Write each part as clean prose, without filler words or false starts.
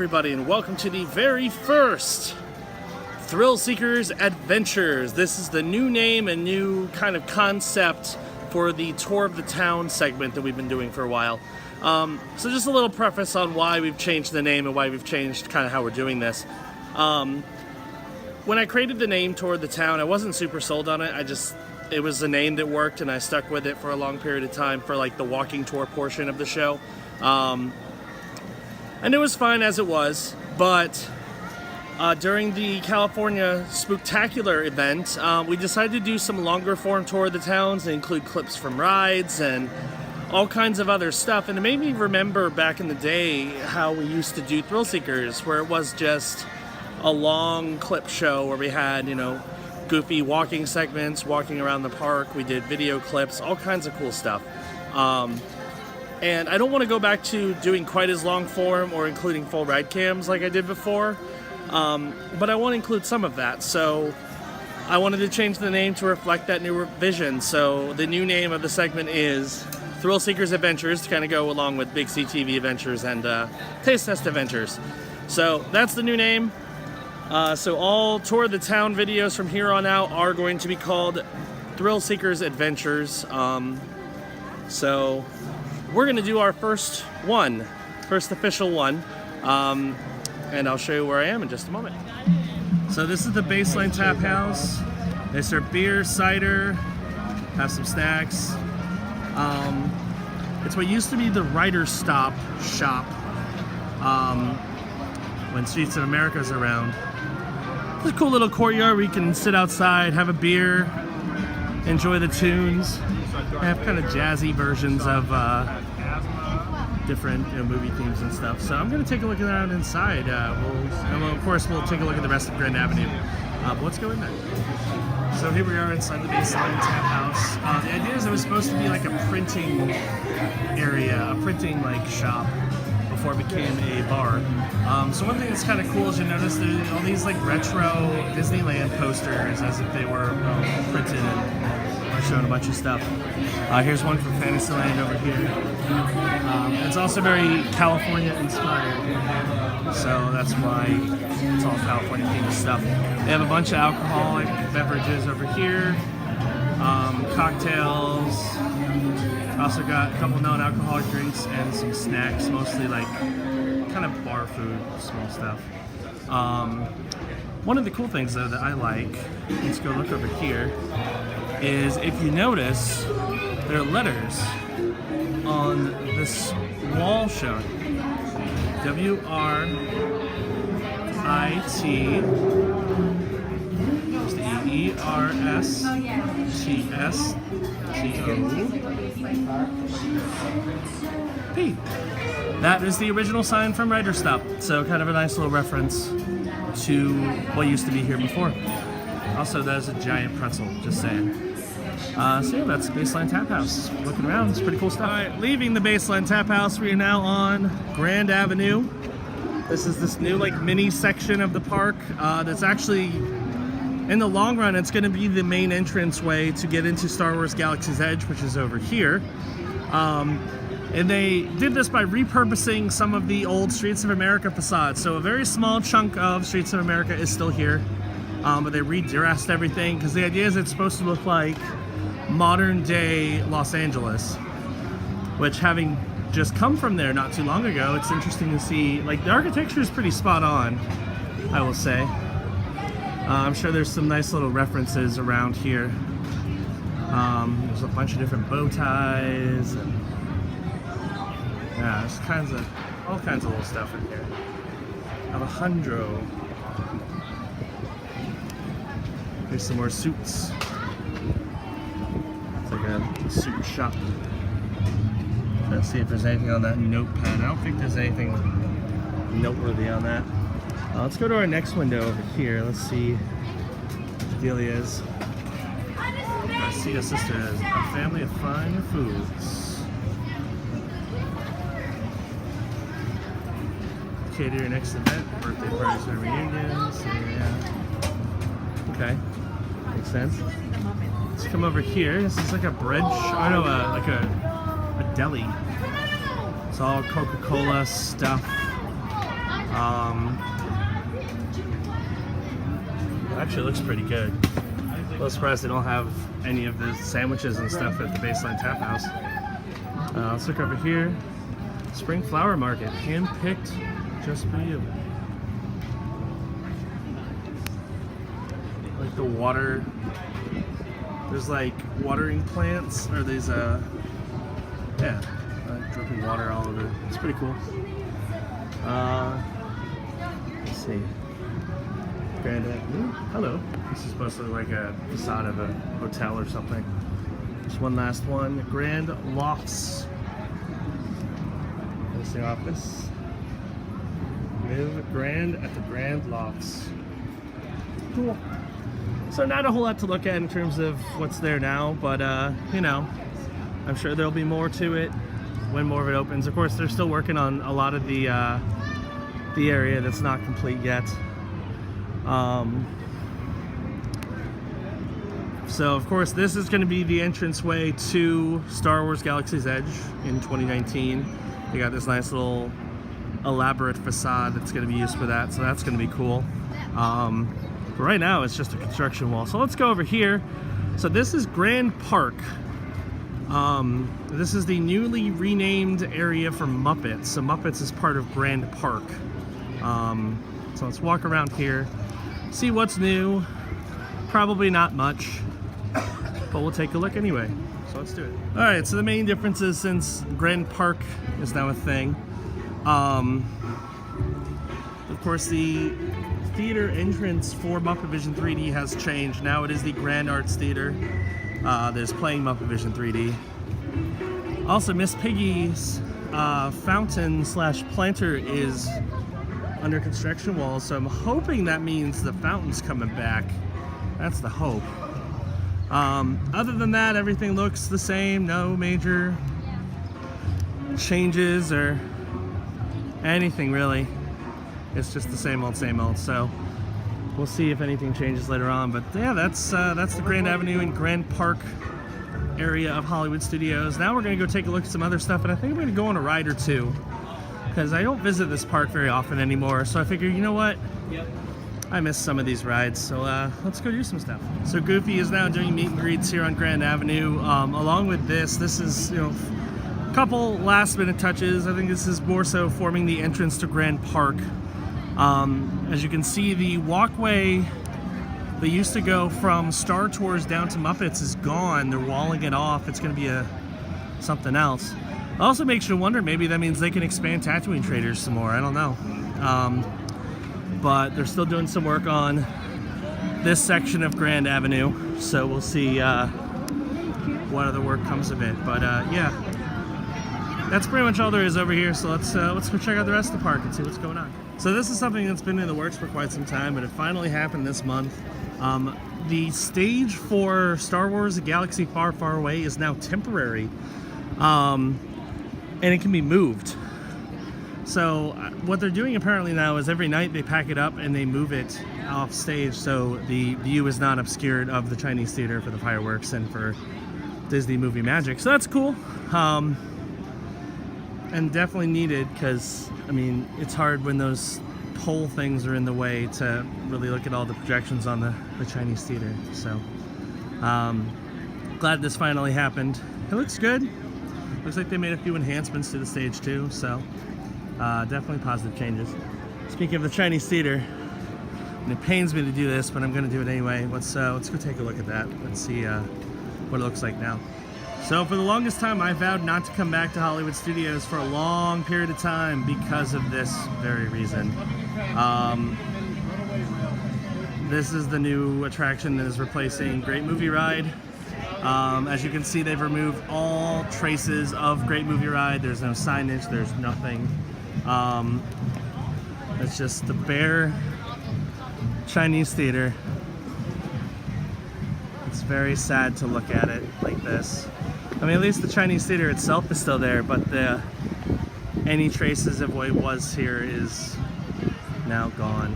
everybody, and welcome to the very first Thrill Seekers Adventures. This is the new name and new kind of concept for the Tour of the Town segment that we've been doing for a while. So just a little preface on why we've changed the name and why we've changed kind of how we're doing this. When I created the name Tour of the Town, I wasn't super sold on it. It was a name that worked, and I stuck with it for a long period of time for like the walking tour portion of the show. And it was fine as it was, but during the California Spooktacular event, we decided to do some longer form tour of the towns and include clips from rides and all kinds of other stuff. And it made me remember back in the day how we used to do Thrill Seekers, where it was just a long clip show where we had, goofy walking segments, walking around the park. We did video clips, all kinds of cool stuff. And I don't want to go back to doing quite as long form or including full ride cams like I did before, but I want to include some of that. So I wanted to change the name to reflect that new vision. So the new name of the segment is Thrill Seekers Adventures, to kind of go along with Big CTV Adventures and Taste Test Adventures. So that's the new name. So all Tour of the Town videos from here on out are going to be called Thrill Seekers Adventures. So we're going to do our first official one, and I'll show you where I am in just a moment. So this is the Baseline Tap House. They serve beer, cider, have some snacks. It's what used to be the Writer's Stop shop when Streets of America's around. It's a cool little courtyard where you can sit outside, have a beer, enjoy the tunes. They have kind of jazzy versions of different movie themes and stuff. So I'm going to take a look around inside. Of course, we'll take a look at the rest of Grand Avenue. But let's go in there. So here we are inside the Baseline Tap House. The idea is it was supposed to be like a printing area, a printing shop before it became a bar. So one thing that's kind of cool is you notice there's all these retro Disneyland posters as if they were printed and showing a bunch of stuff. Here's one from Fantasyland over here. It's also very California inspired, so that's why it's all California themed stuff. They have a bunch of alcoholic beverages over here, cocktails. Also got a couple non-alcoholic drinks and some snacks, mostly kind of bar food, small stuff. One of the cool things though that I like, let's go look over here, is if you notice, there are letters on this wall showing WRIT, there's the ERSTSTOP. That is the original sign from Writer's Stop, so kind of a nice little reference to what used to be here before. Also, that is a giant pretzel, just saying. So yeah, that's Baseline Tap House. Looking around, it's pretty cool stuff. All right, leaving the Baseline Tap House, we are now on Grand Avenue. This is this new mini section of the park that's actually, in the long run, it's going to be the main entrance way to get into Star Wars Galaxy's Edge, which is over here. And they did this by repurposing some of the old Streets of America facades. So a very small chunk of Streets of America is still here, but they redressed everything because the idea is it's supposed to look like modern day Los Angeles, which, having just come from there not too long ago, it's interesting to see, the architecture is pretty spot on, I will say. I'm sure there's some nice little references around here. There's a bunch of different bow ties, and yeah, there's all kinds of little stuff in here. Alejandro. Here's some more suits. It's like a suit shop. Let's see if there's anything on that notepad. I don't think there's anything noteworthy on that. Let's go to our next window over here. Let's see what the deal is. Garcia Sisters, a family of fine foods. Cater your next event, birthday parties or reunions. Yeah. Okay, makes sense. Let's come over here. This is like a bread like a deli. It's all Coca-Cola stuff. Actually looks pretty good. A little surprised they don't have any of the sandwiches and stuff at the Baseline Tap House. Let's look over here. Spring Flower Market, hand-picked just for you. Like the water, there's like watering plants, or these, dripping water all over. It's pretty cool. Let's see. Grand Avenue. Hello. This is supposed to look like a facade of a hotel or something. Just one last one. Grand Lofts. There's the office. Live Grand at the Grand Lofts. Cool. So not a whole lot to look at in terms of what's there now, but you know, I'm sure there'll be more to it when more of it opens. Of course, they're still working on a lot of the area that's not complete yet. So of course this is going to be the entranceway to Star Wars Galaxy's Edge in 2019. They got this nice little elaborate facade that's going to be used for that, so that's going to be cool. But right now it's just a construction wall. So let's go over here. So this is Grand Park. This is the newly renamed area for Muppets. So Muppets is part of Grand Park. So let's walk around here, see what's new. Probably not much, but we'll take a look anyway. So let's do it. All right, so the main difference is since Grand Park is now a thing, of course the theater entrance for Muppet Vision 3D has changed. Now it is the Grand Arts Theater that is playing Muppet Vision 3D. Also, Miss Piggy's fountain slash planter is under construction walls, so I'm hoping that means the fountain's coming back. That's the hope. Other than that, everything looks the same. No major changes or anything really. It's just the same old, so we'll see if anything changes later on. But yeah, that's the Grand Avenue and Grand Park area of Hollywood Studios. Now we're gonna go take a look at some other stuff, and I think I'm gonna go on a ride or two, because I don't visit this park very often anymore. So I figure, you know what? I miss some of these rides, so let's go do some stuff. So Goofy is now doing meet and greets here on Grand Avenue. Along with this is, you know, a couple last minute touches. I think this is more so forming the entrance to Grand Park. As you can see, the walkway that used to go from Star Tours down to Muppets is gone. They're walling it off. It's gonna be something else. Also makes you wonder, maybe that means they can expand Tatooine Traders some more. I don't know. But they're still doing some work on this section of Grand Avenue, so we'll see what other work comes of it. But yeah, that's pretty much all there is over here. So let's go check out the rest of the park and see what's going on. So this is something that's been in the works for quite some time, but it finally happened this month. The stage for Star Wars: A Galaxy Far, Far Away is now temporary. And it can be moved. So what they're doing apparently now is every night they pack it up and they move it off stage, so the view is not obscured of the Chinese theater for the fireworks and for Disney movie magic. So that's cool, and definitely needed, because I mean it's hard when those pole things are in the way to really look at all the projections on the Chinese theater. So glad this finally happened. It looks good. Looks like they made a few enhancements to the stage too, so definitely positive changes. Speaking of the Chinese theater, and it pains me to do this, but I'm going to do it anyway. Let's go take a look at that. Let's see what it looks like now. So for the longest time, I vowed not to come back to Hollywood Studios for a long period of time because of this very reason. This is the new attraction that is replacing Great Movie Ride. As you can see, they've removed all traces of Great Movie Ride. There's no signage, there's nothing. It's just the bare Chinese theater. It's very sad to look at it like this. I mean, at least the Chinese theater itself is still there, but any traces of what it was here is now gone.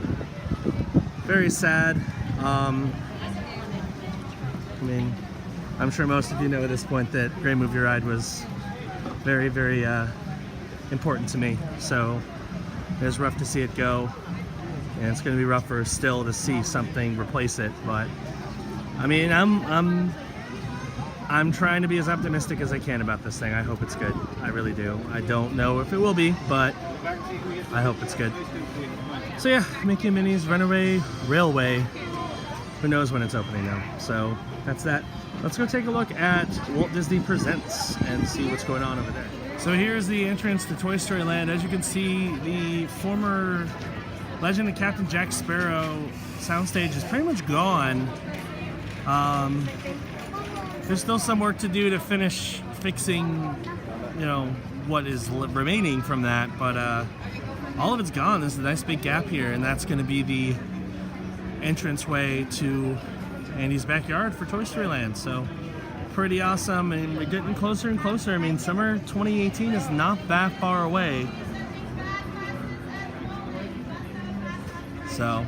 Very sad. I mean, I'm sure most of you know at this point that Great Movie Ride was very, very important to me. So It's rough to see it go, and it's going to be rougher still to see something replace it. But I mean, I'm trying to be as optimistic as I can about this thing. I hope it's good. I really do. I don't know if it will be, but I hope it's good. So yeah, Mickey and Minnie's Runaway Railway. Who knows when it's opening now? So that's that. Let's go take a look at Walt Disney Presents and see what's going on over there. So here's the entrance to Toy Story Land. As you can see, the former Legend of Captain Jack Sparrow soundstage is pretty much gone. There's still some work to do to finish fixing, you know, what is remaining from that, but all of it's gone. There's a nice big gap here, and that's going to be the entranceway to Andy's backyard for Toy Story Land. So pretty awesome, and we're getting closer and closer. I mean, summer 2018 is not that far away. So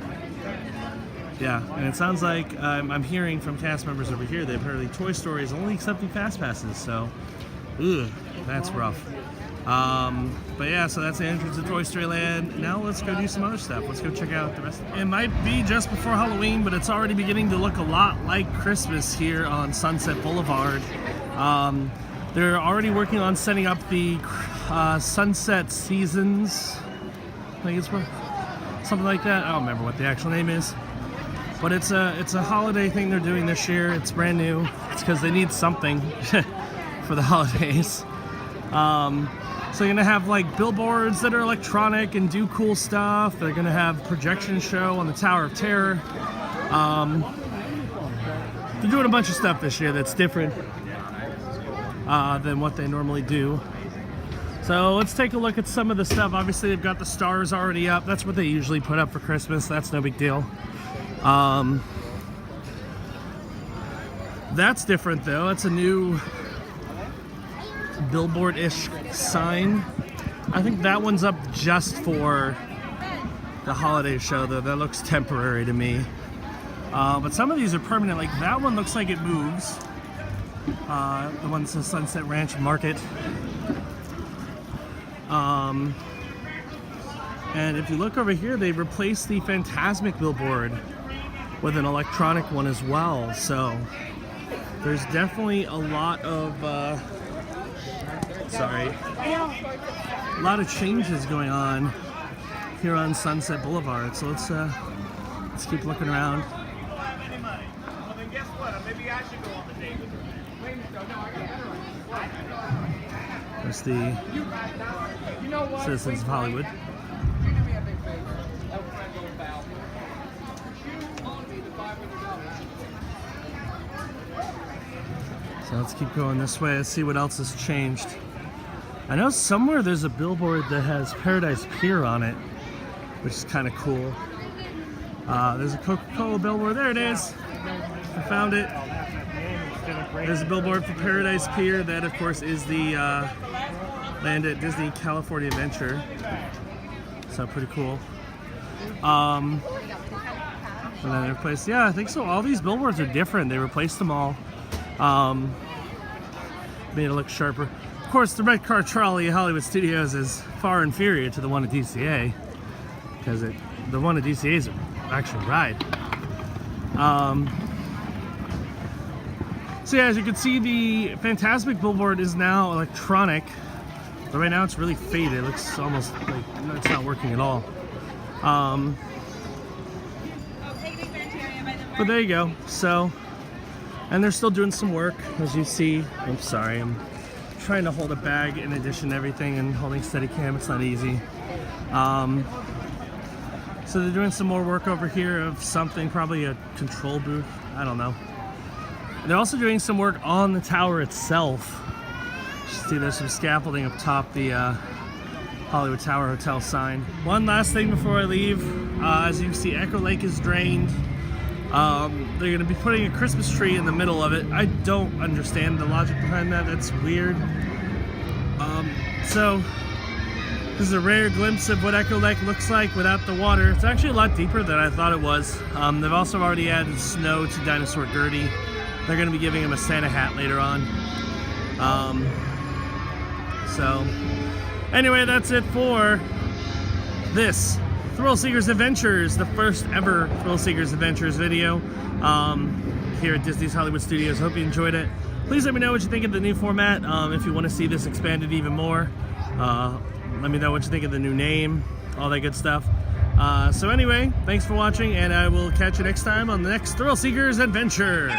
yeah, and it sounds like I'm hearing from cast members over here that apparently Toy Story is only accepting fast passes, so ugh, that's rough. But yeah, so that's the entrance to Toy Story Land. Now let's go do some other stuff. Let's go check out the rest of it. It might be just before Halloween, but it's already beginning to look a lot like Christmas here on Sunset Boulevard. They're already working on setting up the Sunset Seasons. I think it's something like that. I don't remember what the actual name is. But it's a holiday thing they're doing this year. It's brand new. It's because they need something for the holidays. So you're gonna have like billboards that are electronic and do cool stuff. They're gonna have projection show on the Tower of Terror. They're doing a bunch of stuff this year that's different than what they normally do. So let's take a look at some of the stuff. Obviously they've got the stars already up. That's what they usually put up for Christmas. That's no big deal. That's different though. It's a new billboard-ish sign. I think that one's up just for the holiday show though. That looks temporary to me. But some of these are permanent. Like that one looks like it moves. The one that says Sunset Ranch Market. And if you look over here, they replaced the Fantasmic billboard with an electronic one as well. So there's definitely a lot of a lot of changes going on here on Sunset Boulevard. So let's keep looking around. There's the Citizens of Hollywood. So let's keep going this way. Let's see what else has changed. I know somewhere there's a billboard that has Paradise Pier on it, which is kind of cool. There's a Coca-Cola billboard. There it is. I found it. There's a billboard for Paradise Pier. That, of course, is the land at Disney California Adventure. So pretty cool. And then they replaced, yeah, I think so. All these billboards are different. They replaced them all. Made it look sharper. Of course, the red car trolley at Hollywood Studios is far inferior to the one at DCA, because the one at DCA is an actual ride. So yeah, as you can see, the Fantasmic billboard is now electronic, but right now it's really faded. It looks almost like it's not working at all. But there you go. So, and they're still doing some work, as you see. I'm sorry, I'm trying to hold a bag in addition to everything and holding Steadicam. It's not easy. So they're doing some more work over here of something, probably a control booth. I don't know. They're also doing some work on the tower itself. You see, there's some scaffolding up top the Hollywood Tower Hotel sign. One last thing before I leave. As you can see, Echo Lake is drained. They're going to be putting a Christmas tree in the middle of it. I don't understand the logic behind that. That's weird. So this is a rare glimpse of what Echo Lake looks like without the water. It's actually a lot deeper than I thought it was. They've also already added snow to Dinosaur Gertie. They're going to be giving him a Santa hat later on. So anyway, that's it for this Thrill Seekers Adventures, the first ever Thrill Seekers Adventures video here at Disney's Hollywood Studios. Hope you enjoyed it. Please let me know what you think of the new format. If you want to see this expanded even more, let me know what you think of the new name, all that good stuff. So anyway, thanks for watching, and I will catch you next time on the next Thrill Seekers Adventure.